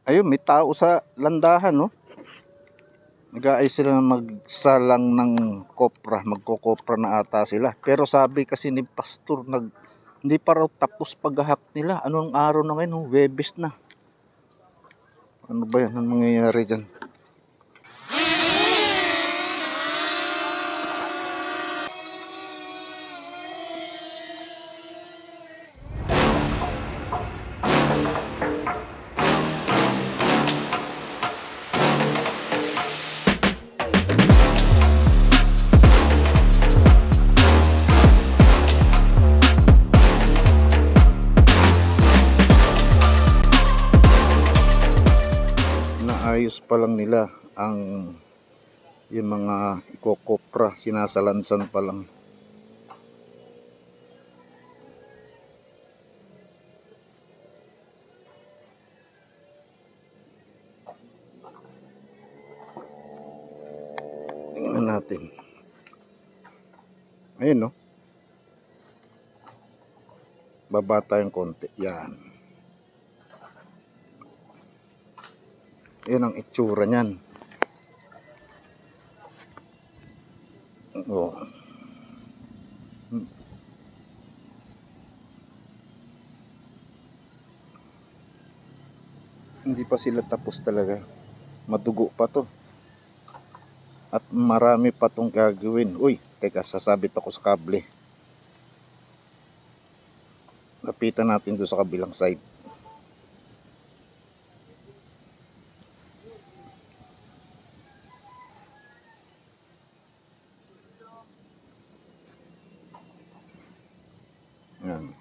Ayun, may tao sa landahan, no? Nag-aayos sila ng magsalang ng kopra, magkokopra na ata sila. Pero sabi kasi ni pastor, hindi pa raw tapos paghahak nila. Anong araw na ngayon? Webes na. Ano ba yan? Anong mangyayari dyan? Naayos pa lang nila ang yung mga ikokopra, sinasalansan pa lang. Tingnan natin. Ayun, no? Baba tayong konti. Yan. Yan ang itsura niyan. Oh. Hindi pa sila tapos talaga. Madugo pa to. At marami pa tong gagawin. Uy, teka, sasabit ako sa kable. Lapitan natin doon sa kabilang side. Yan.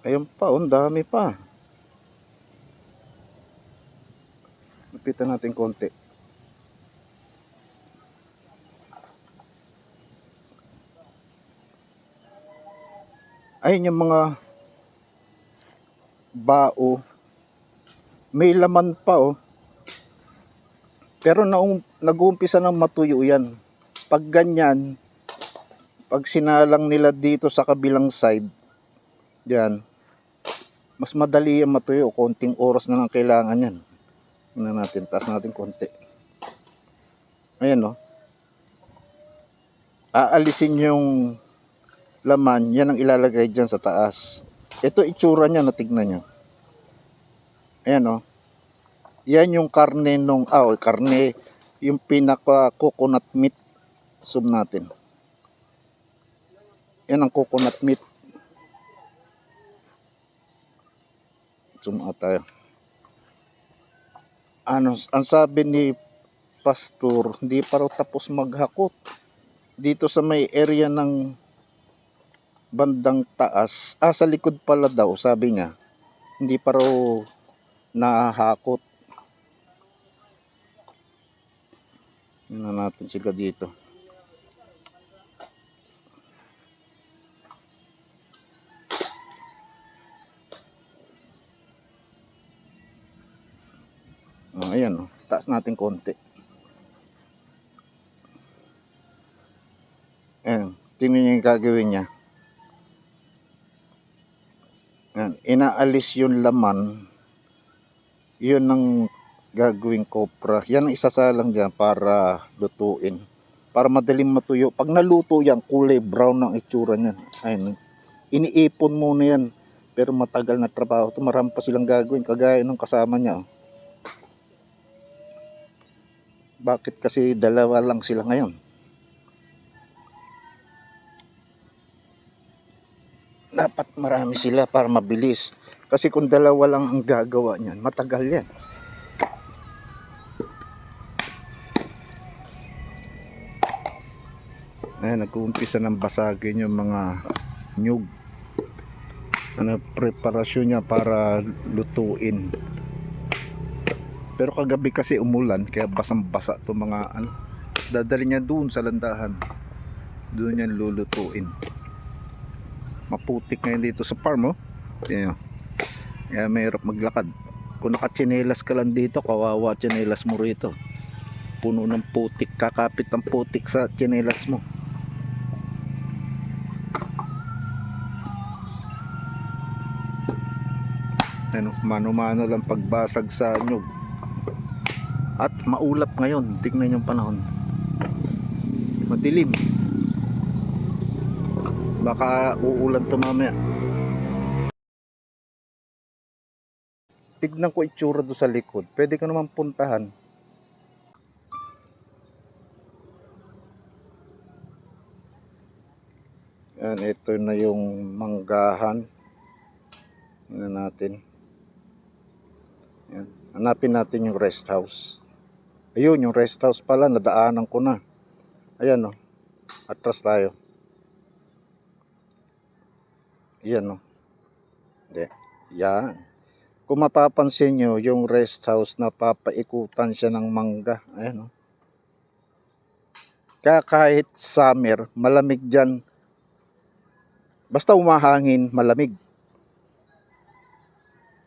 Ayun pa, ang dami pa. Lapitan natin konti. Ayun yung mga bao. May laman pa, oh. Pero nag-uumpisa ng matuyo yan. Pag ganyan, pag sinalang nila dito sa kabilang side, yan, mas madali yung matuyo. Konting oras na lang kailangan yan. Tingnan natin, taas natin konti. Ayan, no? Aalisin yung laman, yan ang ilalagay dyan sa taas. Ito itsura niya, natignan nyo. Ayan, no? Yan yung karne nung, karne, yung pinaka coconut meat. Zoom natin. Yan ang coconut meat. Zoom out tayo. Ano, ang sabi ni pastor, hindi pa raw tapos maghakot. Dito sa may area ng bandang taas, sa likod pala daw, sabi niya, hindi pa raw nahakot. Tingnan natin sila dito. Ayan, taas natin konti. Ayan, tingnan niyo yung gagawin niya. Ayan, inaalis yung laman. Yun ang gagawing kopra. Yan ang isasalang dyan para lutuin. Para madaling matuyo. Pag naluto yan, kulay brown ang itsura niyan. Ayan, iniipon muna yan. Pero matagal na trabaho. Ito, marami pa silang gagawin. Kagaya ng kasama niya. Bakit kasi dalawa lang sila ngayon? Dapat marami sila para mabilis. Kasi kung dalawa lang ang gagawa niyan, matagal yan. Ayan, nag-uumpisa ng basagin yung mga nyug. Preparasyon niya para lutuin. Pero kagabi kasi umulan, kaya basang-basa to mga dadali niya doon sa landahan. Doon niya lulutuin. Maputik ngayon dito sa farm, oh. Yan, kaya mahirap maglakad. Kung nakatsinelas ka lang dito, kawawa tsinelas mo rito. Puno ng putik, kakapit ang putik sa tsinelas mo. Mano-mano lang pagbasag sa nyug. At maulap ngayon, tignan yung panahon. Madilim. Baka uulan to mamaya. Tignan ko itsura do sa likod. Pwede ka naman puntahan. Yan, ito na yung manggahan. Tingnan natin. Yan. Hanapin natin yung rest house. Ayun, yung rest house pala, nadaanan ko na. Ayan, oh. Atras tayo. Ayan, oh. Hindi. Yan. Kung mapapansin nyo, yung rest house na papaikutan siya ng mangga. Ayan, oh. Kaya kahit summer, malamig dyan. Basta umahangin, malamig.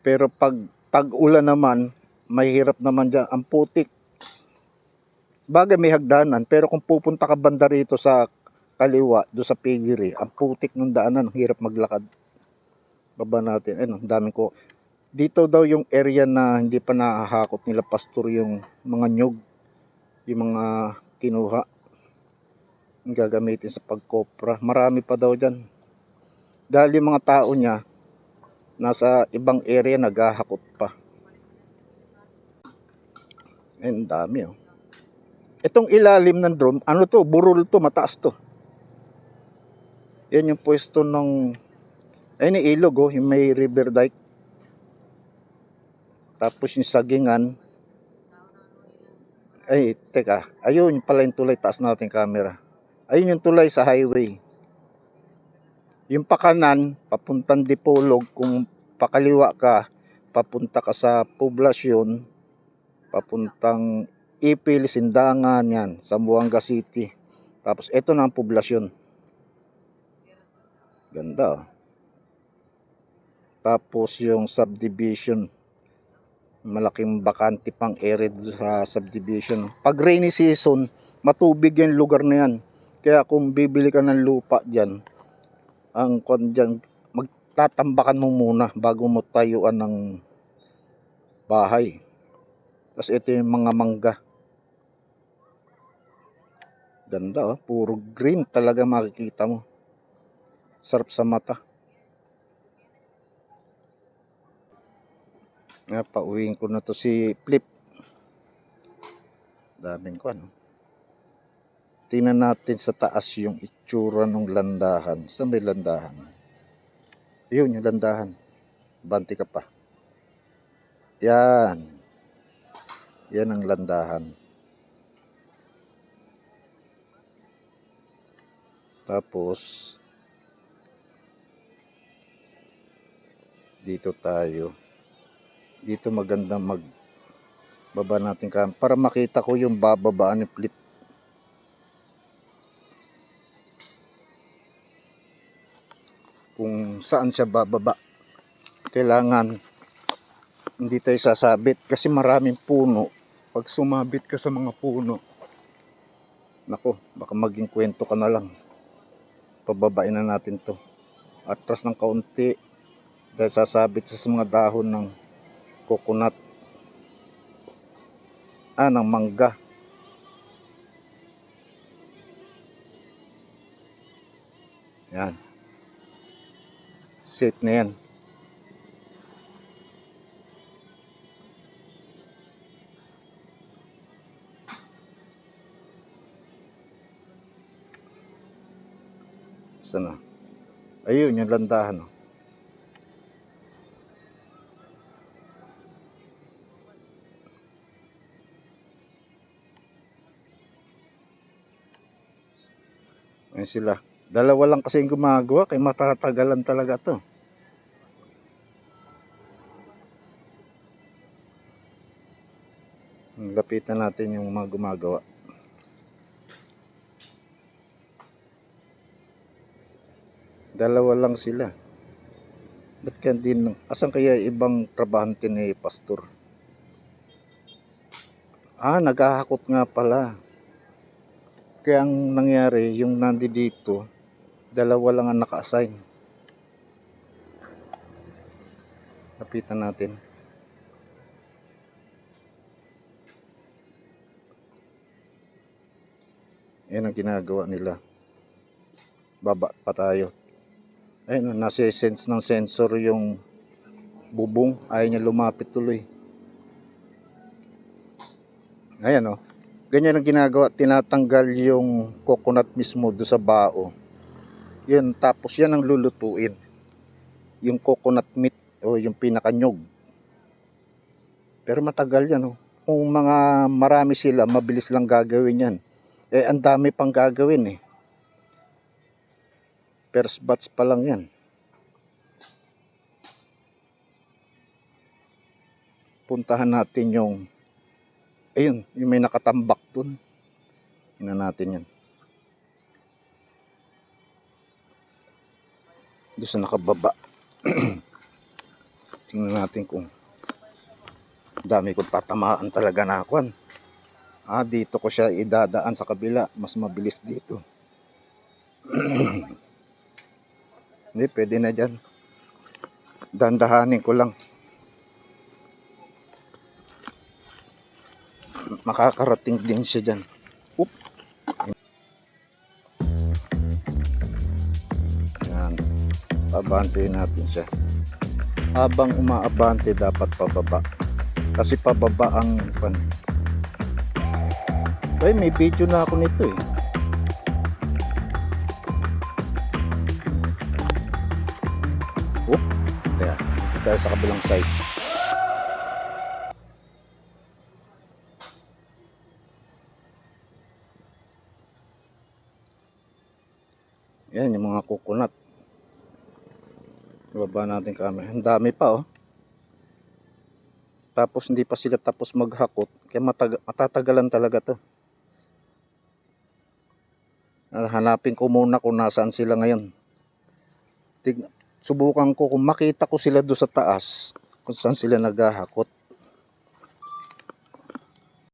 Pero pag tag-ulan naman, mahirap naman dyan. Ang putik. Bagay may hagdanan, pero kung pupunta ka banda rito sa kaliwa, do sa piggery, ang putik ng daanan, hirap maglakad. Baba natin. Ayun, dami ko. Dito daw yung area na hindi pa nahahakot nila pastor yung mga nyug, yung mga kinuha, yung gagamitin sa pagkopra. Marami pa daw dyan. Dahil yung mga tao niya, nasa ibang area naghahakot pa. Ayun, dami, oh. Itong ilalim ng drum, ano to? Burol to, mataas to. Yan yung pwesto ng, ayun yung ilog, oh, yung may river dike. Tapos yung sagingan, ay, teka, ayun pala yung tulay, taas natin camera. Ayun yung tulay sa highway. Yung pakanan, papuntang Dipolog, kung pakaliwa ka, papunta ka sa poblasyon, papuntang Ipil, Sindangan, yan, Zamboanga City. Tapos ito na ang poblasyon. Ganda, oh. Tapos yung subdivision, malaking bakante pang area sa subdivision. Pag rainy season, matubig yung lugar na yan. Kaya kung bibili ka ng lupa dyan, ang dyan, magtatambakan mo muna bago mo tayuan ng bahay. Tapos ito yung mga mangga. Ganda, oh. Puro green talaga makikita mo. Sarap sa mata. Pauwiin ko na to si Flip. Daming ko, ano. Tingnan natin sa taas yung itsura ng landahan. Saan may landahan? Ayun, yung landahan. Banti ka pa. Yan. Yan ang landahan. Tapos, dito tayo. Dito maganda baba natin para makita ko yung bababaan ni Flip. Kung saan siya bababa. Kailangan hindi tayo sasabit kasi maraming puno. Pag sumabit ka sa mga puno, nako, baka maging kwento ka na lang. Pababain na natin to. Atras ng kaunti dahil sasabit sa mga dahon ng coconut. Ng mangga. Yan. Safe na yan. Sana. Ayun yung landahan, oh. Ayan sila. Dalawa lang kasi yung gumagawa, kaya matatagalan talaga to. Lapitan natin yung mga gumagawa. Dalawa lang sila. Ba't kaya din, asan kaya ibang trabahante ni Pastor? Naghahakot nga pala. Kaya ang nangyari, yung nandito, dalawa lang ang naka-assign. Lapitan natin. Yan ang ginagawa nila. Baba pa tayo. Ayun, nasa-sense ng sensor yung bubong. Ayaw niya lumapit tuloy. Ayan o. Ganyan ang ginagawa. Tinatanggal yung coconut mismo do sa bao. Yun, tapos yan ang lulutuin. Yung coconut meat o yung pinakanyog. Pero matagal yan o. Kung mga marami sila, mabilis lang gagawin yan. Ang dami pang gagawin eh. First batch pa lang yan. Puntahan natin yung ayun, yung may nakatambak dun. Tingnan natin yan. Doon sa nakababa. Tingnan natin kung dami kong tatamaan talaga na akuan. Dito ko siya idadaan sa kabila. Mas mabilis dito. Hindi, pwede na dyan. Dandahanin ko lang. Makakarating din siya dyan. Oop. Yan. Abantein natin siya. Habang umaabante dapat pababa. Kasi pababa ang pan. Ay, may video na ako nito eh. Oop. Kaya, tayo sa kabilang side. Yan yung mga coconut. Ibaba natin camera. Ang dami pa oh. Tapos hindi pa sila tapos maghakot. Kaya matatagalan talaga to. Hanapin ko muna kung nasaan sila ngayon. Subukan ko kung makita ko sila doon sa taas. Kung saan sila naghahakot.